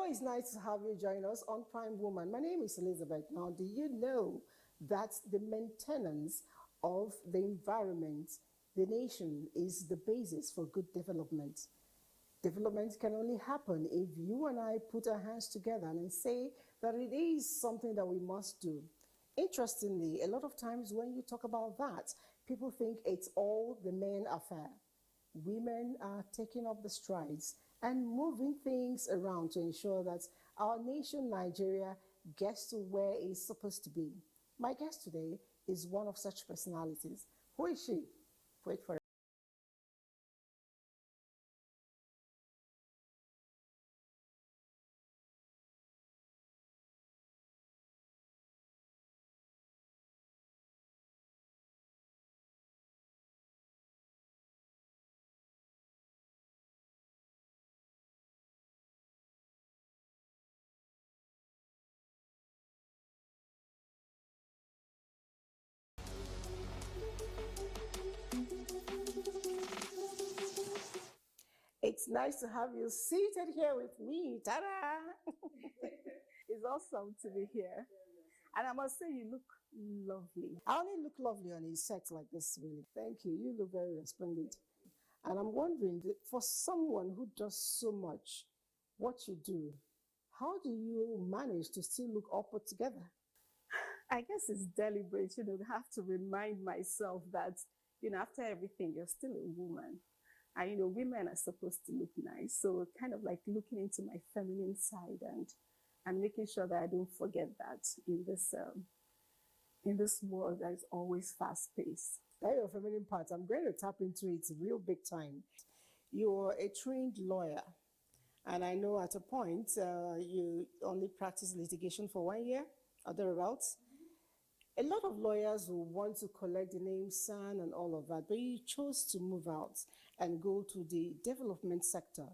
It's nice to have you join us on Prime Woman. My name is Elizabeth. Now, do you know that the maintenance of the environment, the nation, is the basis for good development? Development can only happen if you and I put our hands together and say that it is something that we must do. Interestingly, a lot of times when you talk about that, people think it's all the men affair. Women are taking up the strides and moving things around to ensure that our nation, Nigeria, gets to where it's supposed to be. My guest today is one of such personalities. Who is she? Wait for it. It's nice to have you seated here with me. Ta-da! It's awesome to be here. And I must say, you look lovely. I only look lovely on a set like this, really. Thank you. You look very resplendent. And I'm wondering, for someone who does so much, what you do, how do you manage to still look all put together? I guess it's deliberate. I have to remind myself that, after everything, you're still a woman. And, women are supposed to look nice. So kind of like looking into my feminine side and making sure that I don't forget that in this world that is always fast paced. That your feminine part, I'm going to tap into it real big time. You're a trained lawyer. And I know at a point you only practiced litigation for 1 year or thereabouts. A lot of lawyers will want to collect the name SAN and all of that, but you chose to move out and go to the development sector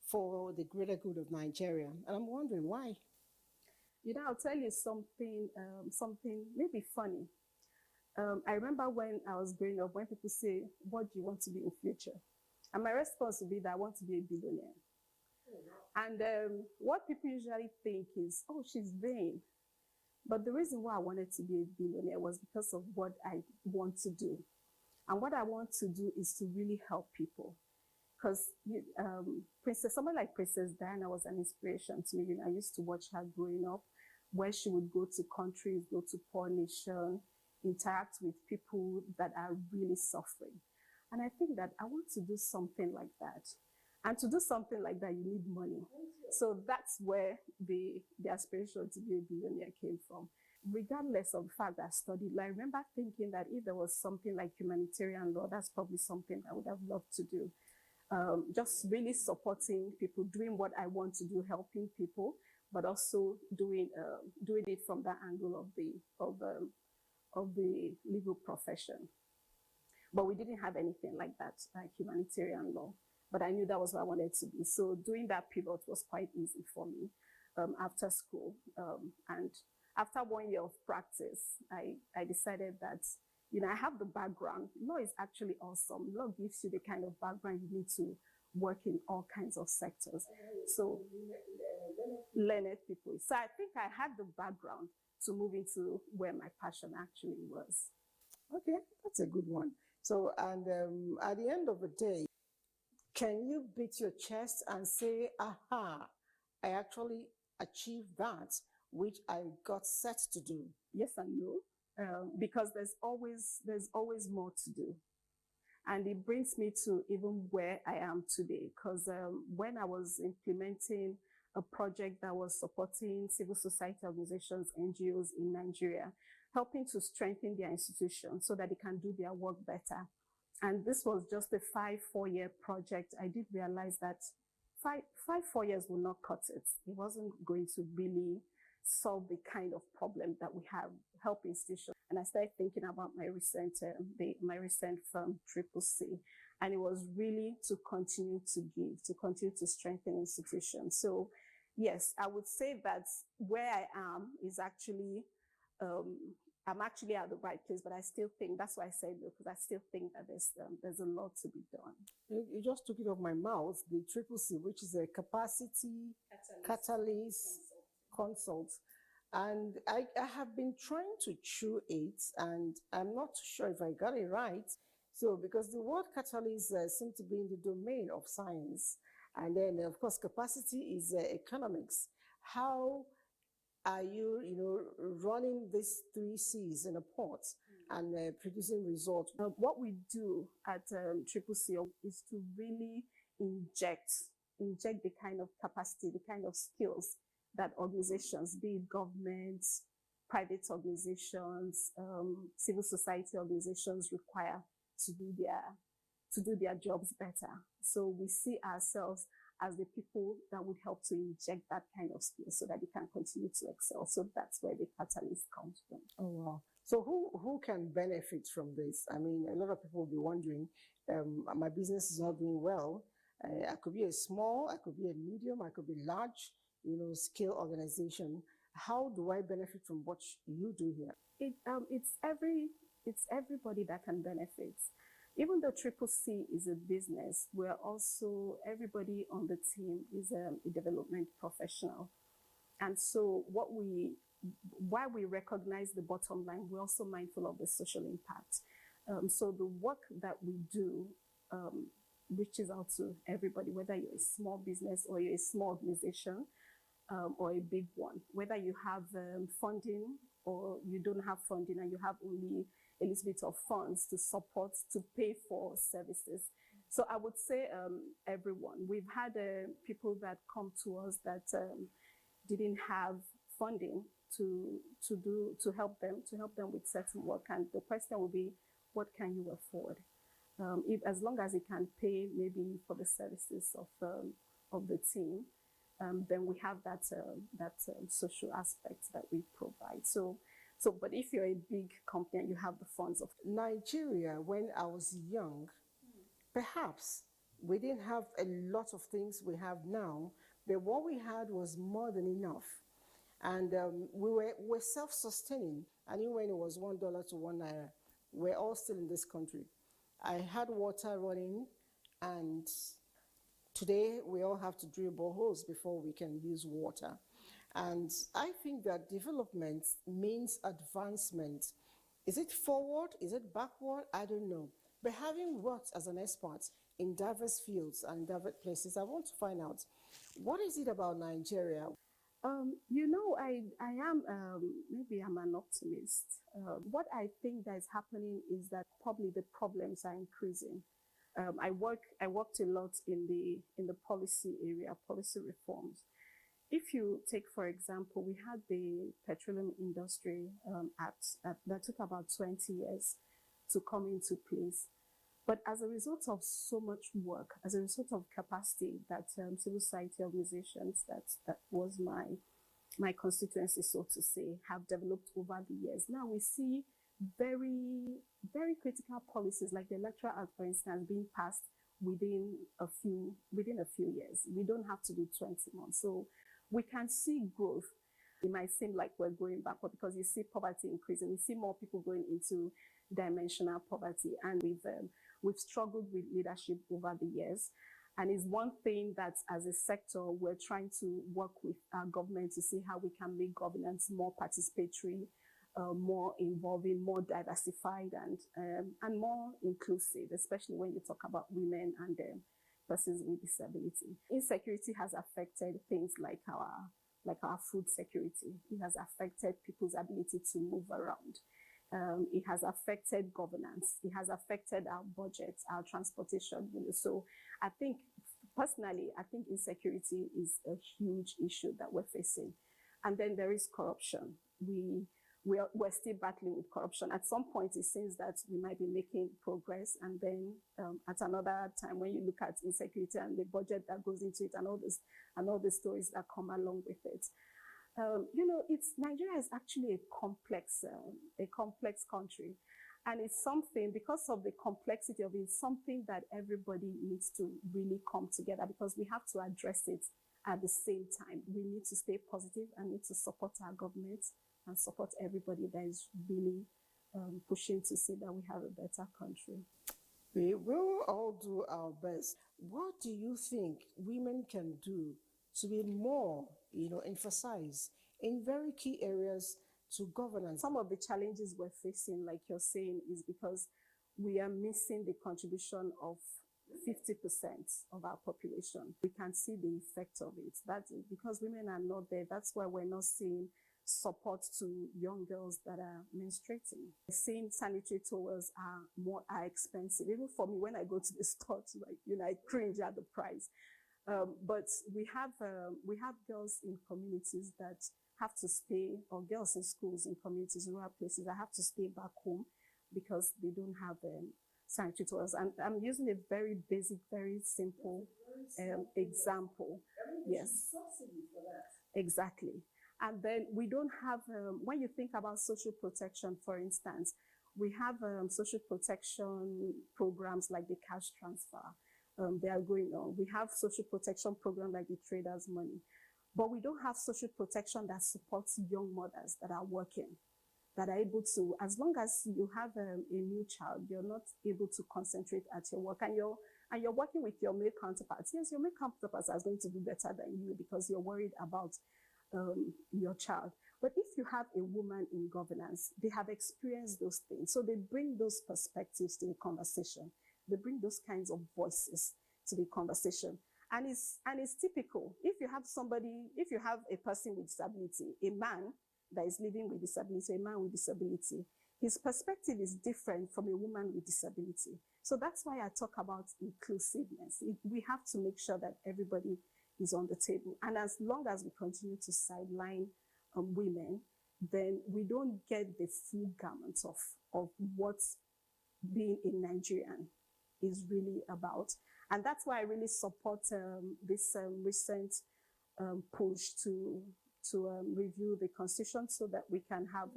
for the greater good of Nigeria. And I'm wondering why. I'll tell you something maybe funny. I remember when I was growing up, when people say, what do you want to be in future? And my response would be that I want to be a billionaire. And what people usually think is, oh, she's vain. But the reason why I wanted to be a billionaire was because of what I want to do. And what I want to do is to really help people. Because someone like Princess Diana was an inspiration to me. I used to watch her growing up, where she would go to countries, go to poor nations, interact with people that are really suffering. And I think that I want to do something like that. And to do something like that, you need money. So that's where the aspiration to be a billionaire came from. Regardless of the fact that I studied law, I remember thinking that if there was something like humanitarian law, that's probably something I would have loved to do. Just really supporting people, doing what I want to do, helping people, but also doing it from that angle of the legal profession. But we didn't have anything like that, like humanitarian law. But I knew that was what I wanted to be. So doing that pivot was quite easy for me after school. And after 1 year of practice, I decided that, I have the background. Law is actually awesome. Law gives you the kind of background you need to work in all kinds of sectors. So learned people. So I think I had the background to move into where my passion actually was. Okay, that's a good one. So, and at the end of the day, can you beat your chest and say, aha, I actually achieved that which I got set to do? Yes and no, because there's always more to do. And it brings me to even where I am today, because when I was implementing a project that was supporting civil society organizations, NGOs in Nigeria, helping to strengthen their institutions so that they can do their work better. And this was just a 4-year project. I did realize that 4 years will not cut it. It wasn't going to really solve the kind of problem that we have, help institutions. And I started thinking about my recent firm, Triple C. And it was really to continue to give, to continue to strengthen institutions. So yes, I would say that where I am is actually I'm actually at the right place, but I still think that's why I said no, because I still think that there's a lot to be done. You just took it off my mouth, the Triple C, which is a capacity catalyst consult. And I have been trying to chew it, and I'm not sure if I got it right. So, because the word catalyst seems to be in the domain of science. And then, of course, capacity is economics. How are you, running these three C's in a pot and producing results? What we do at Triple C is to really inject the kind of capacity, the kind of skills that organizations, be it governments, private organizations, civil society organizations require to do their jobs better. So we see ourselves as the people that would help to inject that kind of skill so that they can continue to excel. So that's where the catalyst comes from. Oh, wow. So who can benefit from this? I mean, a lot of people will be wondering, my business is not doing well. I could be a small, I could be a medium, I could be large, scale organization. How do I benefit from what you do here? It's everybody that can benefit. Even though Triple C is a business, everybody on the team is a development professional. And so while we recognize the bottom line, we're also mindful of the social impact. So the work that we do reaches out to everybody, whether you're a small business or you're a small organization or a big one, whether you have funding or you don't have funding and you have only a little bit of funds to support, to pay for services. So I would say everyone. We've had people that come to us that didn't have funding to help them with certain work. And the question will be, what can you afford? If as long as it can pay maybe for the services of the team, then we have that social aspect that we provide. But if you're a big company and you have the funds of Nigeria, when I was young, perhaps we didn't have a lot of things we have now, but what we had was more than enough. And we were self-sustaining. I knew when it was $1 to £1, we're all still in this country. I had water running, and today we all have to drill boreholes before we can use water. And I think that development means advancement. Is it forward? Is it backward? I don't know. But having worked as an expert in diverse fields and diverse places, I want to find out, what is it about Nigeria? I am, maybe I'm an optimist. What I think that is happening is that probably the problems are increasing. I worked a lot in the policy area, policy reforms. If you take, for example, we had the Petroleum Industry Act that took about 20 years to come into place. But as a result of so much work, as a result of capacity that civil society organizations, that was my constituency, so to say, have developed over the years. Now we see very, very critical policies like the Electoral Act, for instance, being passed within a few years. We don't have to do 20 months. So we can see growth. It might seem like we're going backward because you see poverty increasing. You see more people going into dimensional poverty, and we've struggled with leadership over the years. And it's one thing that as a sector, we're trying to work with our government to see how we can make governance more participatory, more involving, more diversified, and more inclusive, especially when you talk about women and persons with disability. Insecurity has affected things like our food security. It has affected people's ability to move around. It has affected governance. It has affected our budgets, our transportation. So I think, personally, insecurity is a huge issue that we're facing. And then there is corruption. We're still battling with corruption. At some point, it seems that we might be making progress. And then at another time, when you look at insecurity and the budget that goes into it and all the stories that come along with it, Nigeria is actually a complex country. And it's something, because of the complexity of it, something that everybody needs to really come together, because we have to address it at the same time, we need to stay positive and need to support our government and support everybody that is really pushing to see that we have a better country. We will all do our best. What do you think women can do to be more, emphasized in very key areas to governance? Some of the challenges we're facing, like you're saying, is because we are missing the contribution of 50% of our population. We can see the effect of it. That's because women are not there. That's why we're not seeing support to young girls that are menstruating. Seeing sanitary towels are expensive. Even for me, when I go to the store, I cringe at the price. But we have girls in communities that have to stay, or girls in schools in communities, rural places that have to stay back home because they don't have sanitary towels. And I'm using a very basic, very simple example. Yes, exactly. And then we don't have, when you think about social protection, for instance, we have social protection programs like the cash transfer. They are going on. We have social protection programs like the Traders Money. But we don't have social protection that supports young mothers that are working, that are able to, as long as you have a new child, you're not able to concentrate at your work, and you're working with your male counterparts. Yes, your male counterparts are going to do better than you because you're worried about your child. But if you have a woman in governance, they have experienced those things. So they bring those perspectives to the conversation. They bring those kinds of voices to the conversation. And it's typical. If you have a person with disability, a man that is living with disability, a man with disability, his perspective is different from a woman with disability. So that's why I talk about inclusiveness. We have to make sure that everybody is on the table. And as long as we continue to sideline women, then we don't get the full gamut of what being a Nigerian is really about. And that's why I really support this recent push to review the constitution so that we can have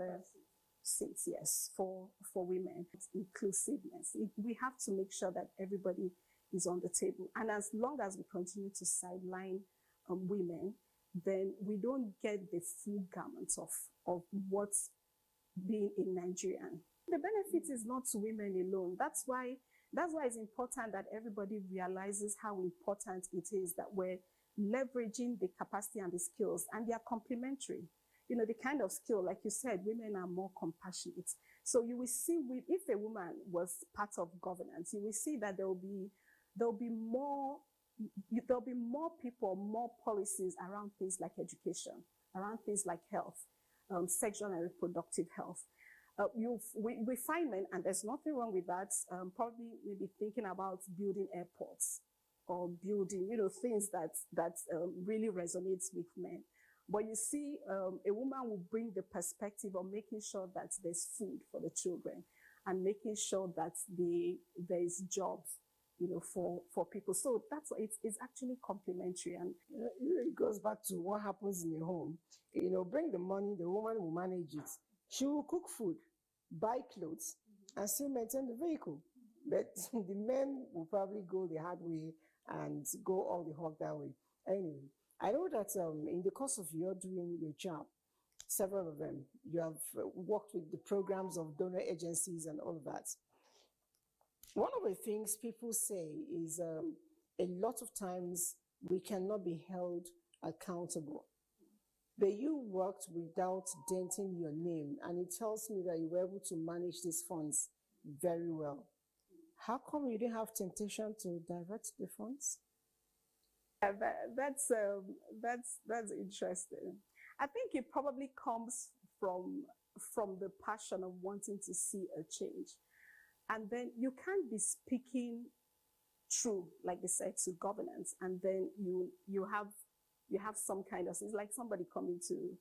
seats, yes, for women. Inclusiveness. We have to make sure that everybody is on the table. And as long as we continue to sideline women, then we don't get the full gamut of what's being a Nigerian. The benefit is not to women alone. That's why it's important that everybody realizes how important it is that we're leveraging the capacity and the skills, and they are complementary. The kind of skill, like you said, women are more compassionate. So you will see, if a woman was part of governance, you will see that there'll be more people, more policies around things like education, around things like health, sexual and reproductive health. We find men, and there's nothing wrong with that, probably maybe thinking about building airports or building, things that really resonates with men. But you see, a woman will bring the perspective of making sure that there's food for the children and making sure that there is jobs, for people. So that's it's actually complementary. And it goes back to what happens in the home. Bring the money, the woman will manage it. She will cook food, buy clothes, and still maintain the vehicle. But the men will probably go the hard way and go all the hog that way. Anyway, I know that in the course of your doing your job, several of them, you have worked with the programs of donor agencies and all of that. One of the things people say is a lot of times we cannot be held accountable. But you worked without denting your name, and it tells me that you were able to manage these funds very well. How come you didn't have temptation to divert the funds? That's interesting. I think it probably comes from the passion of wanting to see a change. And then you can't be speaking true, like they said, to governance, and then you have some kind of, it's like somebody coming to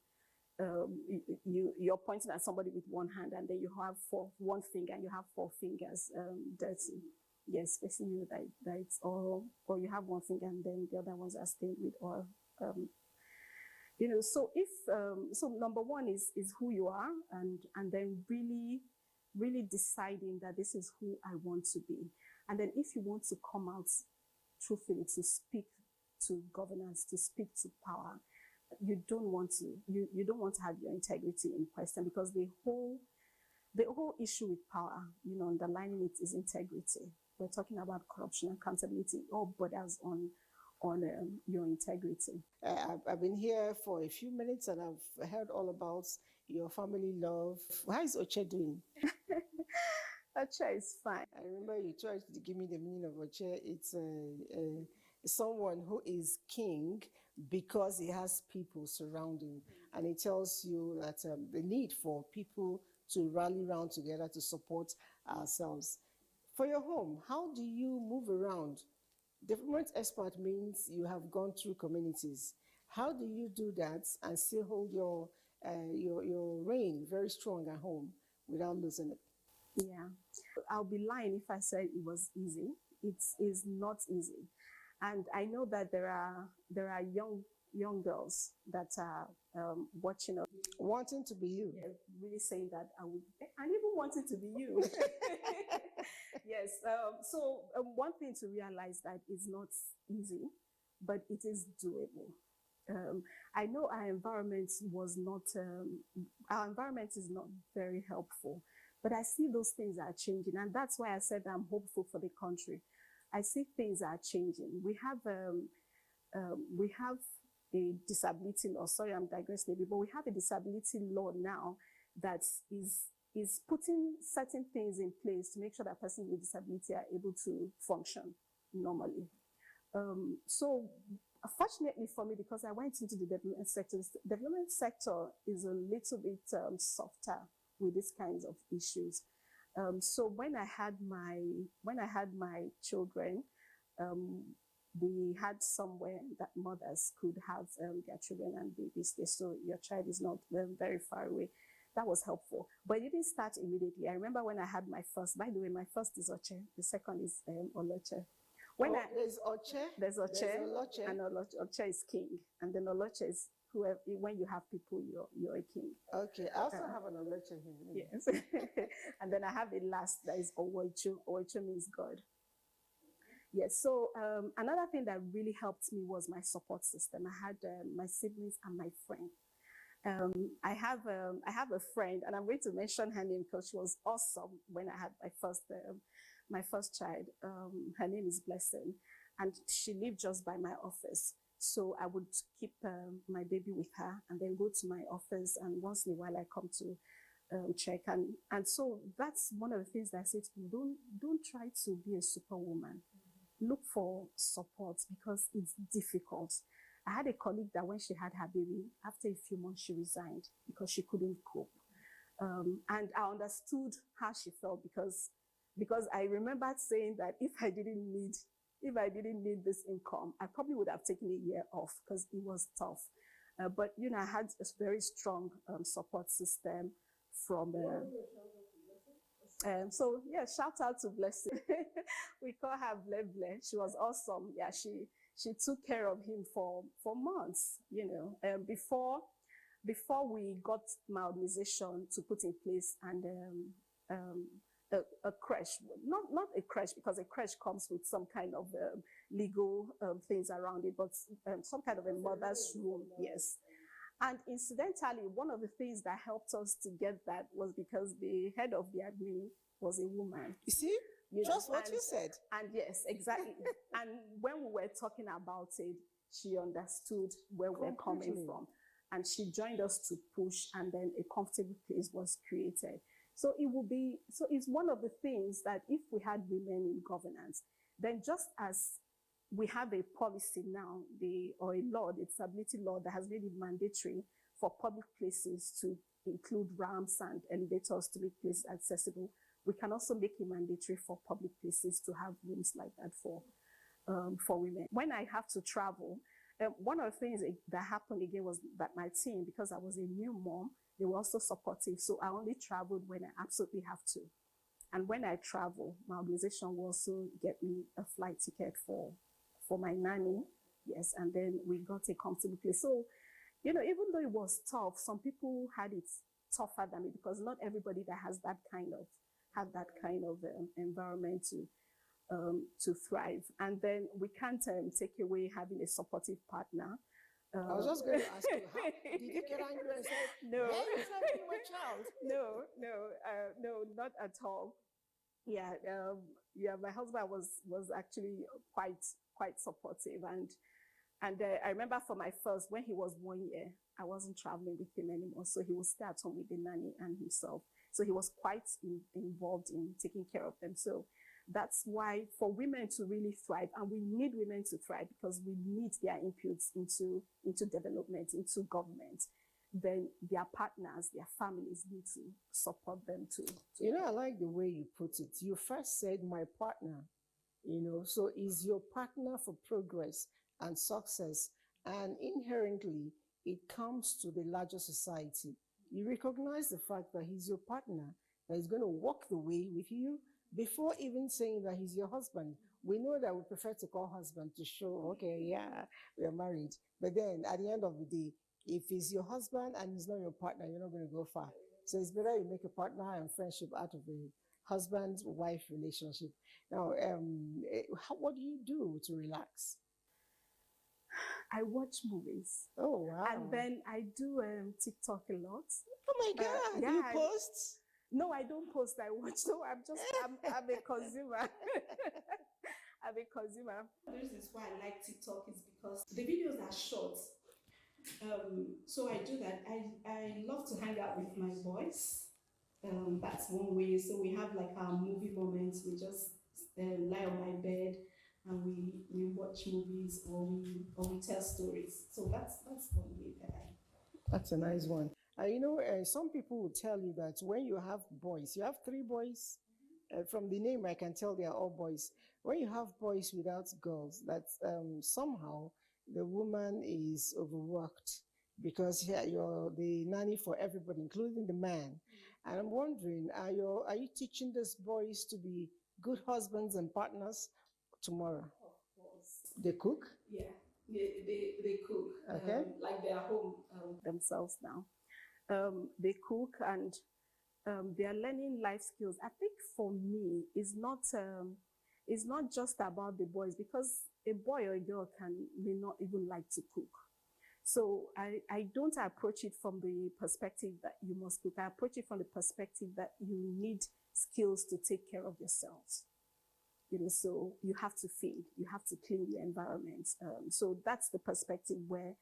you're pointing at somebody with one hand, and then you have one finger, and you have four fingers dirty. Yes, facing you that it's oil, or you have one finger and then the other ones are stained with oil. So if so, number one is who you are, and then really deciding that this is who I want to be. And then if you want to come out truthfully, to speak to governance, to speak to power, you don't want to have your integrity in question, because the whole issue with power, underlining it, is integrity. We're talking about corruption, accountability. It all borders on your integrity. I've been here for a few minutes and I've heard all about your family love. How is Oche doing? Oche is fine. I remember you tried to give me the meaning of Oche. It's someone who is king because he has people surrounding, and it tells you that the need for people to rally around together to support ourselves. For your home, how do you move around? Development expert means you have gone through communities. How do you do that and still hold your reign very strong at home without losing it? Yeah, I'll be lying if I said it was easy. It is not easy, and I know that there are young girls that are watching us, wanting to be you. Yeah, really saying that I would, and even wanting to be you. Yes. So one thing to realize that it's not easy, but it is doable. I know our environment is not very helpful, but I see those things are changing, and that's why I said I'm hopeful for the country. I see things are changing. We have a disability law. Sorry, I'm digressing a bit, but we have a disability law now that is putting certain things in place to make sure that persons with disability are able to function normally. So fortunately for me, because I went into the development sector is a little bit softer with these kinds of issues. So when I had my children, we had somewhere that mothers could have their children and babies there, so your child is not very far away. That was helpful, but it didn't start immediately. I remember when I had my first. By the way, my first is Oche. The second is Oloche. There's Oche. There's Oche. Oloche. And Oche is king, and then Oloche is whoever. When you have people, you're a king. Okay, I also have an Oloche here. Yes, and then I have the last that is Owoicho. Owoicho means God. Yes. So another thing that really helped me was my support system. I had my siblings and my friend. I have a friend, and I'm going to mention her name because she was awesome when I had my first child. Her name is Blessing, and she lived just by my office. So I would keep my baby with her and then go to my office, and once in a while I come to check. And so that's one of the things that I say to people: don't try to be a superwoman. Look for support, because it's difficult. I had a colleague that when she had her baby, after a few months, she resigned because she couldn't cope. And I understood how she felt, because I remembered saying that if I didn't need this income, I probably would have taken a year off because it was tough. But I had a very strong support system from. So yeah, shout out to Blessing. We call her Bleble. She was awesome. Yeah, she took care of him for months, before we got my organization to put in place, and a creche, not a creche, because a creche comes with some kind of legal things around it, but some kind of a mother's room, yes. And incidentally, one of the things that helped us to get that was because the head of the admin was a woman. You see? Just what you said. And yes, exactly. And when we were talking about it, she understood where we're coming from. And she joined us to push, and then a comfortable place was created. So it's one of the things that if we had women in governance, then just as we have a policy now, or a law, the disability law, that has made it mandatory for public places to include ramps and elevators to make places accessible, we can also make it mandatory for public places to have rooms like that for women. When I have to travel, one of the things that happened again was that my team, because I was a new mom, they were also supportive. So I only traveled when I absolutely have to. And when I travel, my organization will also get me a flight ticket for my nanny. Yes, and then we got a comfortable place. So, even though it was tough, some people had it tougher than me, because not everybody that has that kind of environment to thrive. And then we can't take away having a supportive partner. I was just going to ask you, how did you get angry and say, no, hey, you're having my child? no, not at all. Yeah, my husband was actually quite supportive, and I remember for my first, when he was 1 year, I wasn't traveling with him anymore, so he would stay at home with the nanny and himself. So he was quite involved in taking care of them. So that's why for women to really thrive, and we need women to thrive because we need their inputs into development, into government, then their partners, their families need to support them too. You know, I like the way you put it. You first said my partner, so is your partner for progress and success, and inherently it comes to the larger society. You recognize the fact that he's your partner, that he's going to walk the way with you before even saying that he's your husband. We know that we prefer to call husband to show, okay, yeah, we are married. But then at the end of the day, if he's your husband and he's not your partner, you're not going to go far. So it's better you make a partner and friendship out of a husband-wife relationship. Now, what do you do to relax? I watch movies. Oh, wow. And then I do TikTok a lot. Oh my God, yeah, you post? No, I don't post, I watch. So I'm a consumer. I'm a consumer. The reason why I like TikTok is because the videos are short. So I do that. I love to hang out with my boys. That's one way. So we have like our movie moments. We just lie on my bed and we watch movies or we tell stories. So that's one way that I. That's a nice one. Some people will tell you that when you have boys, you have 3 boys. From the name, I can tell they are all boys. When you have boys without girls, that somehow the woman is overworked because you're the nanny for everybody, including the man. And I'm wondering, are you teaching these boys to be good husbands and partners tomorrow? Of course. They cook? Yeah, they cook. Okay. Like they are home themselves now. They cook and they are learning life skills. I think for me, it's not just about the boys, because a boy or a girl may not even like to cook. So I don't approach it from the perspective that you must cook. I approach it from the perspective that you need skills to take care of yourselves. So you have to feed, you have to clean your environment. So that's the perspective where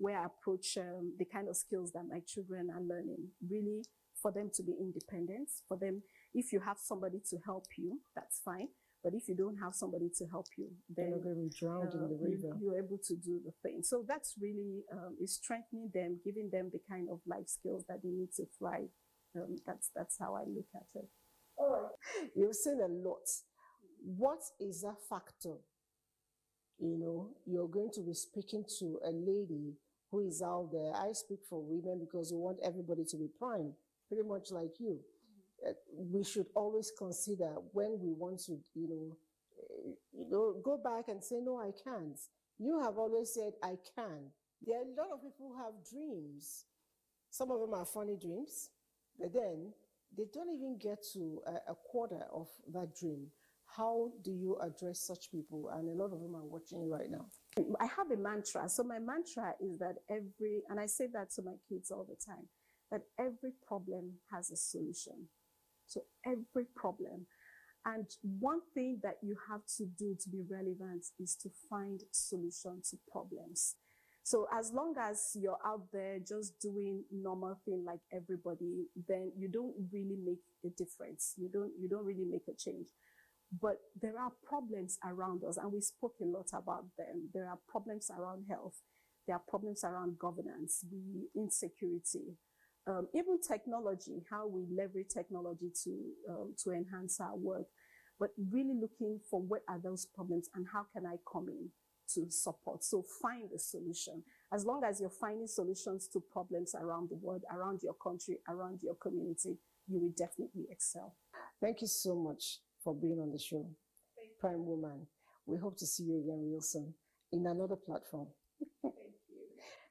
I approach the kind of skills that my children are learning, really for them to be independent, for them, if you have somebody to help you, that's fine. But if you don't have somebody to help you, then you're going to be drowned in the river. You're able to do the thing. So that's really is strengthening them, giving them the kind of life skills that they need to thrive. That's how I look at it. All right. You've seen a lot. What is that factor? You're going to be speaking to a lady who is out there. I speak for women because we want everybody to be prime, pretty much like you. We should always consider when we want to, go back and say, no, I can't. You have always said, I can. There are a lot of people who have dreams. Some of them are funny dreams, but then they don't even get to a quarter of that dream. How do you address such people? And a lot of them are watching you right now. I have a mantra. So my mantra is that and I say that to my kids all the time, that every problem has a solution. So every problem. And one thing that you have to do to be relevant is to find solutions to problems. So as long as you're out there just doing normal thing like everybody, then you don't really make a difference. You don't really make a change. But there are problems around us, and we spoke a lot about them. There are problems around health. There are problems around governance, the insecurity, even technology, how we leverage technology to enhance our work. But really looking for what are those problems and how can I come in to support. So find a solution. As long as you're finding solutions to problems around the world, around your country, around your community, you will definitely excel. Thank you so much for being on the show, Prime Woman. We hope to see you again real soon in another platform. Thank you.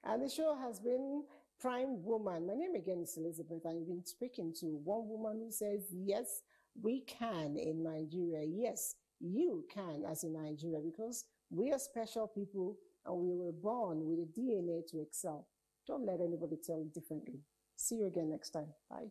And the show has been Prime Woman. My name again is Elizabeth, and you've been speaking to one woman who says, yes, we can in Nigeria. Yes, you can as a Nigerian, because we are special people and we were born with a DNA to excel. Don't let anybody tell you differently. See you again next time. Bye.